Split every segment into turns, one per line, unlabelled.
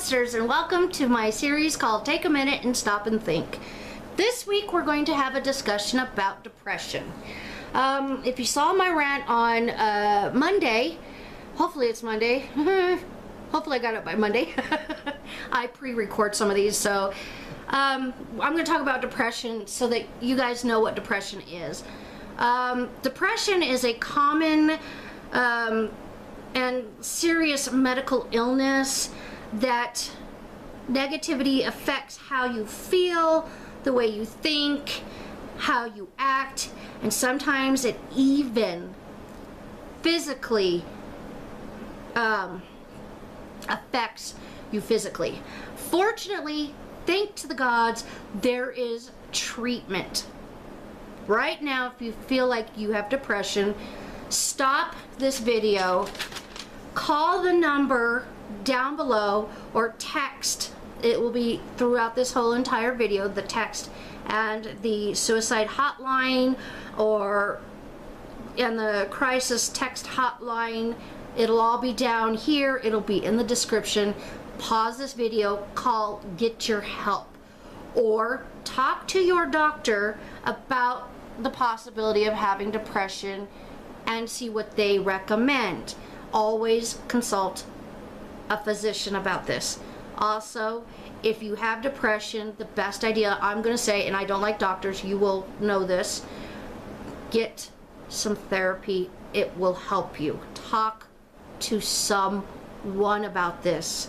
monsters, and welcome to my series called Take a Minute and Stop and Think. This week we're going to have a discussion about depression. If you saw my rant on Monday, hopefully it's Monday, hopefully I got it by Monday. I pre-record some of these, so I'm going to talk about depression so that you guys know what depression is. Depression is a common and serious medical illness that negativity affects how you feel, the way you think, how you act, and sometimes it even physically affects you physically. Fortunately, thank to the gods, there is treatment. Right now, if you feel like you have depression, stop this video, call the number down below, or text. It will be throughout this whole entire video, the text and the suicide hotline and the crisis text hotline. It'll all be down here. It'll be in the description. Pause this video, call, get your help, or talk to your doctor about the possibility of having depression and see what they recommend. Always consult a physician about this. Also, if you have depression, the best idea, I'm going to say, and I don't like doctors, you will know this, get some therapy. It will help you. Talk to someone about this.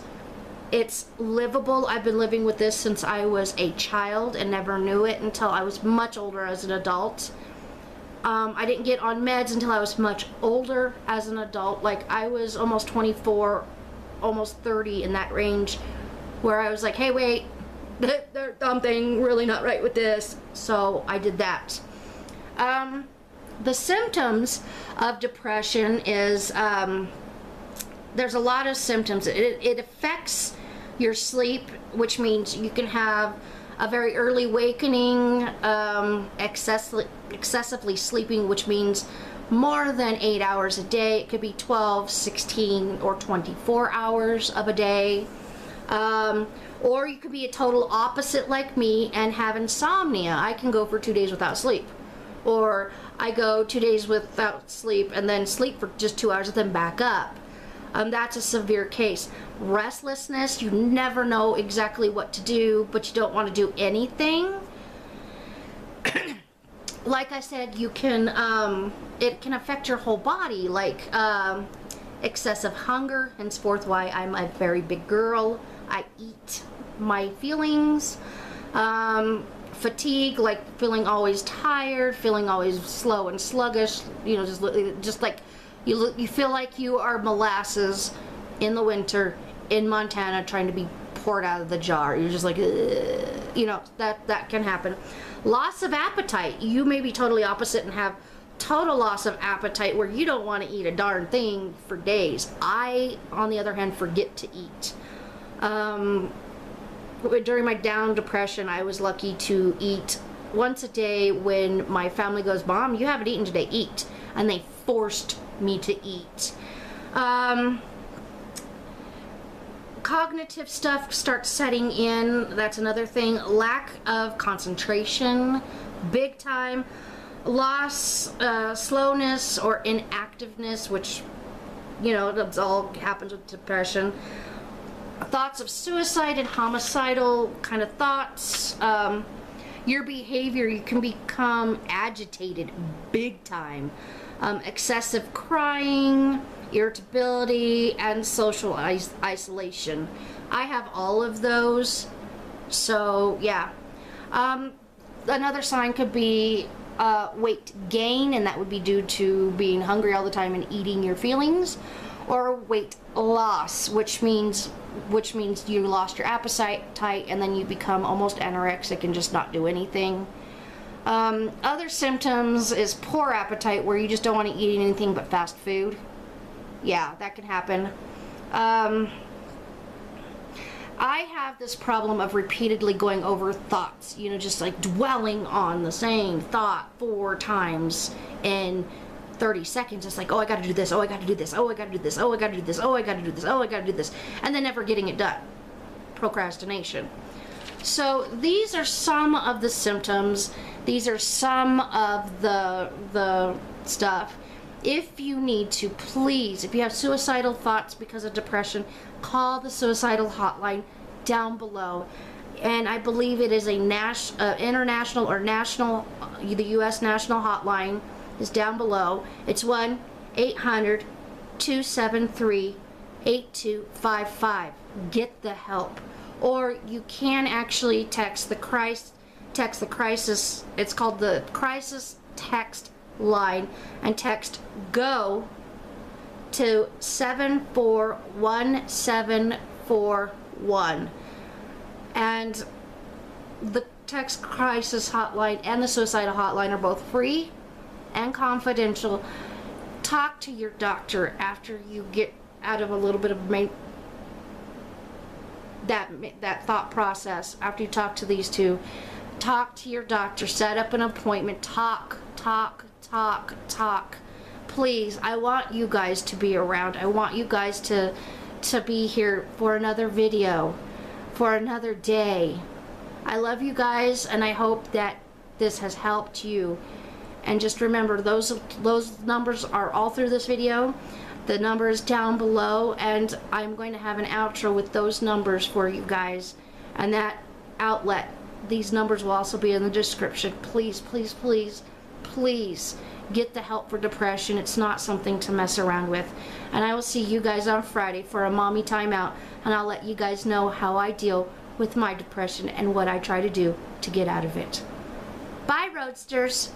It's livable. I've been living with this since I was a child and never knew it until I was much older as an adult. I didn't get on meds until I was much older as an adult. Like, I was almost 24, almost 30, in that range, where I was like, hey, wait, there's something really not right with this. So I did that. The symptoms of depression is, there's a lot of symptoms. It affects your sleep, which means you can have a very early awakening, excessively sleeping, which means more than 8 hours a day. It could be 12, 16, or 24 hours of a day. Or you could be a total opposite like me and have insomnia. I can go for 2 days without sleep. Or I go 2 days without sleep and then sleep for just 2 hours and then back up. That's a severe case. Restlessness, you never know exactly what to do, but you don't want to do anything. Like I said, you can, it can affect your whole body, like excessive hunger, henceforth why I'm a very big girl. I eat my feelings. Fatigue, like feeling always tired, feeling always slow and sluggish, you know, just like you feel like you are molasses in the winter in Montana trying to be poured out of the jar. You're just like, ugh. You know, that can happen. Loss of appetite. You may be totally opposite and have total loss of appetite where you don't want to eat a darn thing for days. I, on the other hand, forget to eat. During my down depression, I was lucky to eat once a day. When my family goes, Mom, you haven't eaten today, eat. And they forced me to eat. Cognitive stuff starts setting in. That's another thing. Lack of concentration, big time. Loss, slowness, or inactiveness, which, you know, that's all happens with depression. Thoughts of suicide and homicidal kind of thoughts. Your behavior, you can become agitated big time. Excessive crying, irritability, and social isolation. I have all of those, so yeah. Another sign could be weight gain, and that would be due to being hungry all the time and eating your feelings, or weight loss, which means you lost your appetite and then you become almost anorexic and just not do anything. Other symptoms is poor appetite, where you just don't want to eat anything but fast food. Yeah, that can happen. I have this problem of repeatedly going over thoughts, you know, just like dwelling on the same thought 4 times in 30 seconds. It's like, oh, I gotta do this, oh, I gotta do this, oh, I gotta do this, oh, I gotta do this, oh, I gotta do this, oh, I gotta do this, and then never getting it done. procrastination. So these are some of the symptoms. These are some of the stuff. If you need to, please, if you have suicidal thoughts because of depression, call the suicidal hotline down below. And I believe it is a international or national, the U.S. national hotline is down below. It's 1-800-273-8255. Get the help. Or you can actually text the crisis. It's called the crisis text line, and text GO to 741741. And the text crisis hotline and the suicidal hotline are both free and confidential. Talk to your doctor after you get out of a little bit of that thought process. After you talk to these two, talk to your doctor, set up an appointment, talk. Please, I want you guys to be around. I want you guys to be here for another video, for another day. I love you guys, and I hope that this has helped you. And just remember, those numbers are all through this video. The number is down below, and I'm going to have an outro with those numbers for you guys. And that outlet, these numbers will also be in the description. Please, please, please, please get the help for depression. It's not something to mess around with. And I will see you guys on Friday for a mommy timeout, and I'll let you guys know how I deal with my depression and what I try to do to get out of it. Bye, Roadsters.